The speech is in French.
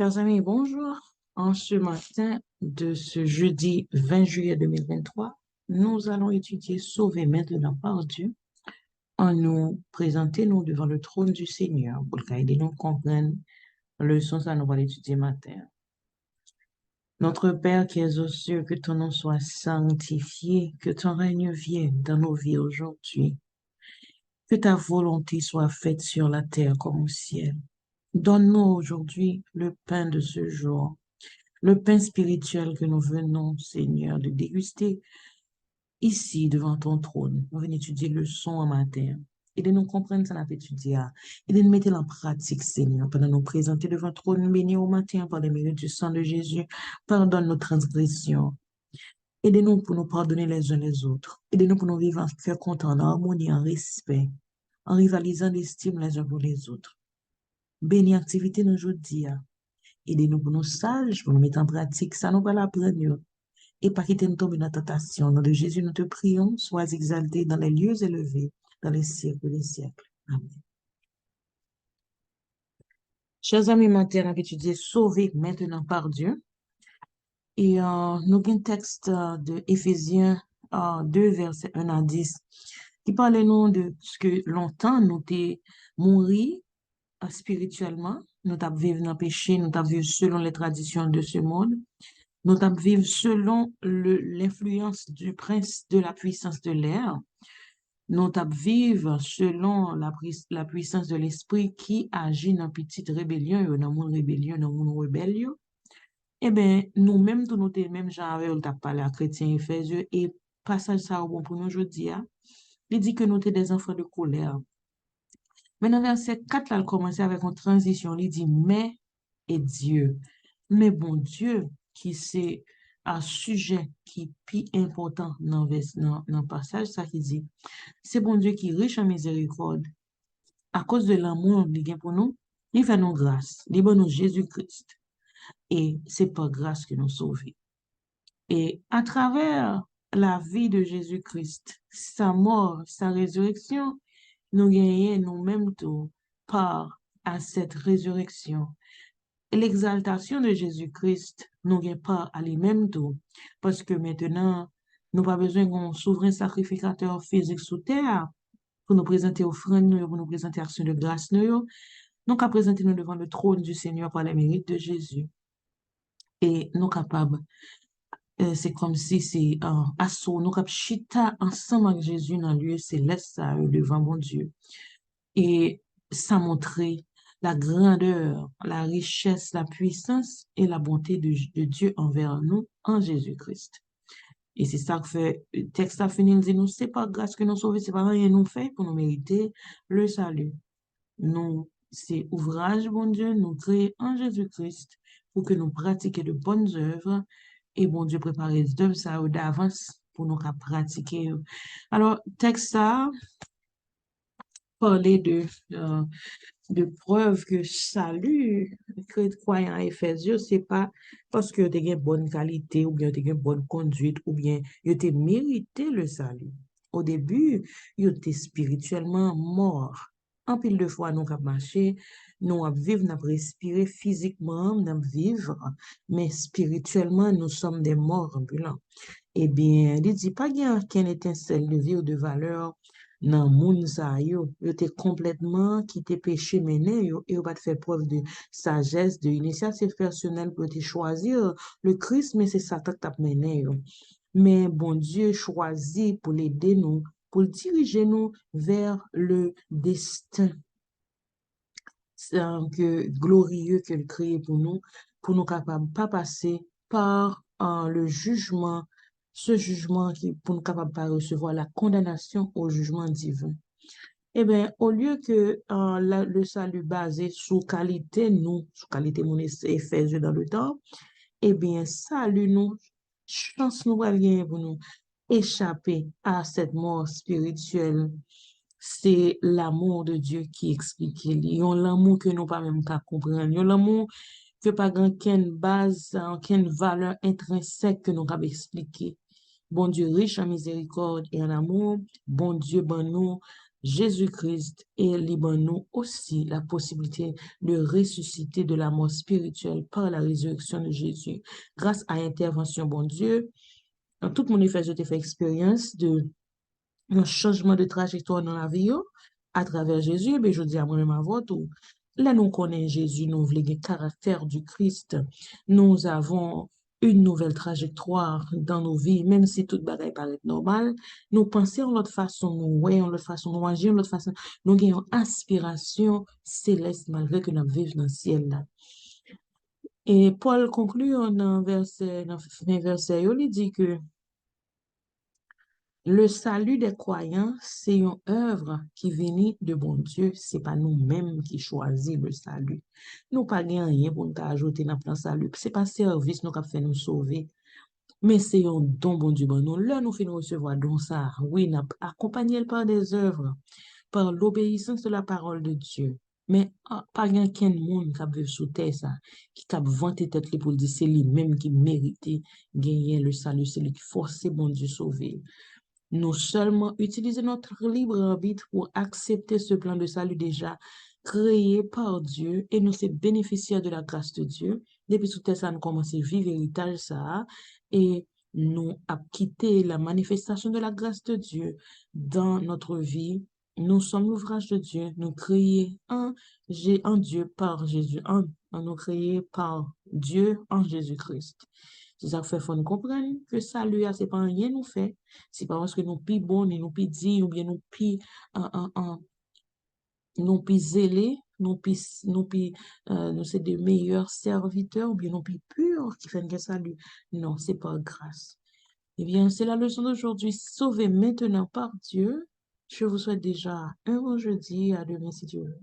Chers amis, bonjour. En ce matin de ce jeudi 20 juillet 2023, nous allons étudier Sauvé maintenant par Dieu en nous présenter nous devant le trône du Seigneur pour qu'aider nous comprendre le sens à nous va l'étudier matin. Notre Père qui es aux cieux, que ton nom soit sanctifié, que ton règne vienne dans nos vies aujourd'hui, que ta volonté soit faite sur la terre comme au ciel. Donne-nous aujourd'hui le pain de ce jour. Le pain spirituel que nous venons, Seigneur, de déguster ici devant ton trône. Nous venons étudier le son en matin. Et de nous comprendre ça, nous étudier. Et de nous mettre en pratique, Seigneur, pendant nous présenter devant ton trône béni au matin par les mérites du sang de Jésus. Pardonne nos transgressions. Aidez-nous pour nous pardonner les uns les autres. Aidez-nous pour nous vivre en cœur content, en harmonie, en respect, en rivalisant d'estime les uns pour les autres. Bénis activité nous aujourd'hui. Aidez-nous pour nous sages, pour nous mettre en pratique. Ça nous va l'apprendre. Et pas quitter nous tomber dans la tentation. Au nom de Jésus, nous te prions, sois exalté dans les lieux élevés, dans les siècles des siècles. Amen. Chers amis, maintenant, on va étudier Sauvé maintenant par Dieu. Et nous avons un texte de Éphésiens 2, versets 1 à 10, qui parle nous de ce que longtemps nous t'es mouru spirituellement, nous t'avons vécu dans le péché, nous t'avons vécu selon les traditions de ce monde. Nous t'avons vivre selon l'influence du prince de la puissance de l'air. Nous t'avons vivre selon la puissance de l'esprit qui agit dans petite rébellion, dans mon rébellion, dans mon rébellion. Eh bien, nous-mêmes, tous nous même genre, on t'a parlé à chrétiens Éphésieux, et passage ça au bon pour nous aujourd'hui, il dit que nous sommes des enfants de colère. Mais dans verset 4, là, il commence avec une transition, il dit, mais et Dieu. Mais bon Dieu, qui c'est un sujet qui est plus important dans le passage, ça qui dit, c'est bon Dieu qui est riche en miséricorde, à cause de l'amour qu'il a pour nous, il fait nous grâce, il donne nous Jésus-Christ. Et c'est par grâce que nous sauvons. Et à travers la vie de Jésus-Christ, sa mort, sa résurrection, nous gagnons nous-mêmes tout part à cette résurrection. L'exaltation de Jésus-Christ nous gagne pas à lui-même tout, parce que maintenant, nous pas besoin d'un souverain sacrificateur physique sous terre pour nous présenter offrande, pour nous présenter action de grâce, nous qu'à présenter nous devant le trône du Seigneur par les mérites de Jésus. Et nous capables, c'est comme si c'est un assaut, nous capables chita ensemble avec Jésus dans le lieu céleste devant mon Dieu. Et ça montrait la grandeur, la richesse, la puissance et la bonté de Dieu envers nous en Jésus-Christ. Et c'est ça que fait, le texte a fini, il dit, nous, c'est pas grâce que nous sauvons, c'est pas rien nous fait pour nous mériter le salut. Nous, c'est ouvrage, bon Dieu, nous créé en Jésus-Christ pour que nous pratiquions de bonnes œuvres et bon Dieu prépare les œuvres ça d'avance pour nous pratiquer. Alors, texte ça, parler de preuve que salut, croyant à Éphésiens, c'est pas parce que tu as une bonne qualité ou bien tu as une bonne conduite ou bien tu as mérité le salut. Au début, tu étais spirituellement mort. En pile de fois, nous avons marché, nous avons vivre, nous avons respiré physiquement, nous avons vivre, mais spirituellement, nous sommes des morts ambulants. Eh bien, il dit pas qu'il y a qu'une étincelle de vie ou de valeur dans le monde, yo te complètement quitté péché mené, yo, et yo pas te faire preuve de sagesse, de initiative personnelle pour te choisir le Christ, mais c'est Satan qui t'a mené, yo. Mais bon Dieu choisit pour l'aider nous, pour diriger nous vers le destin glorieux qu'il crée pour nous capables pas passer par le jugement, ce jugement qui, pour nous capables pas recevoir la condamnation au jugement divin. Eh bien, au lieu que le salut basé sous qualité, nous, sous qualité mon effet dans le temps, eh bien, salut nous, chance nous va bien pour nous échapper à cette mort spirituelle. C'est l'amour de Dieu qui explique. Il y a l'amour que nous pas même qu'à comprendre. Il y a l'amour que pas aucune base, aucune valeur intrinsèque que nous pas expliquer. Bon Dieu riche en miséricorde et en amour, bon Dieu ben nous Jésus-Christ et libre-nous aussi la possibilité de ressusciter de la mort spirituelle par la résurrection de Jésus. Grâce à l'intervention, bon Dieu, dans tout mon effet, je t'ai fait expérience de un changement de trajectoire dans la vie yo, à travers Jésus, ben je dis à moi-même à votre, là nous connaissons Jésus, nous voulons le caractère du Christ, nous avons une nouvelle trajectoire dans nos vies, même si toute bagaille paraît normale, nous pensons en l'autre façon, nous voyons en l'autre façon, nous agissons en l'autre façon, nous avons une aspiration céleste malgré que nous vivons dans le ciel là. Et Paul conclut dans fin verset, il dit que le salut des croyants, c'est une œuvre qui vient de bon Dieu. C'est pas nous-mêmes qui choisissons le salut. Nous pas gagné rien pour nous ajouter dans le plan salut. C'est pas service nous qui fait nous sauver. Mais c'est un don bon Dieu. Bon, nous, là, nous finissons recevoir don ça. Oui, nous accompagné par des œuvres, par l'obéissance de la parole de Dieu. Mais pas quelqu'un monde qui vivre sous terre ça, qui a vanté tête li pour dire c'est lui-même qui méritait gagner le salut, c'est lui qui force bon Dieu sauver. Nous seulement utiliser notre libre arbitre pour accepter ce plan de salut déjà créé par Dieu et nous sommes bénéficiaires de la grâce de Dieu. Depuis tout ça, nous commençons à vivre l'héritage ça et nous avons quitté la manifestation de la grâce de Dieu dans notre vie. Nous sommes l'ouvrage de Dieu, nous créés en Dieu par Jésus, nous créés par Dieu en Jésus-Christ. C'est ça fait faut nous comprendre que salut, c'est pas rien nous fait. C'est pas parce que nous pi bon, ni nous pi dit, ou bien nous pi zélés, nous c'est de meilleurs serviteurs, ou bien nous pi purs qui fait que salut. Non, c'est pas grâce. Eh bien, c'est la leçon d'aujourd'hui. Sauvez maintenant par Dieu. Je vous souhaite déjà un bon jeudi. À demain si Dieu veut.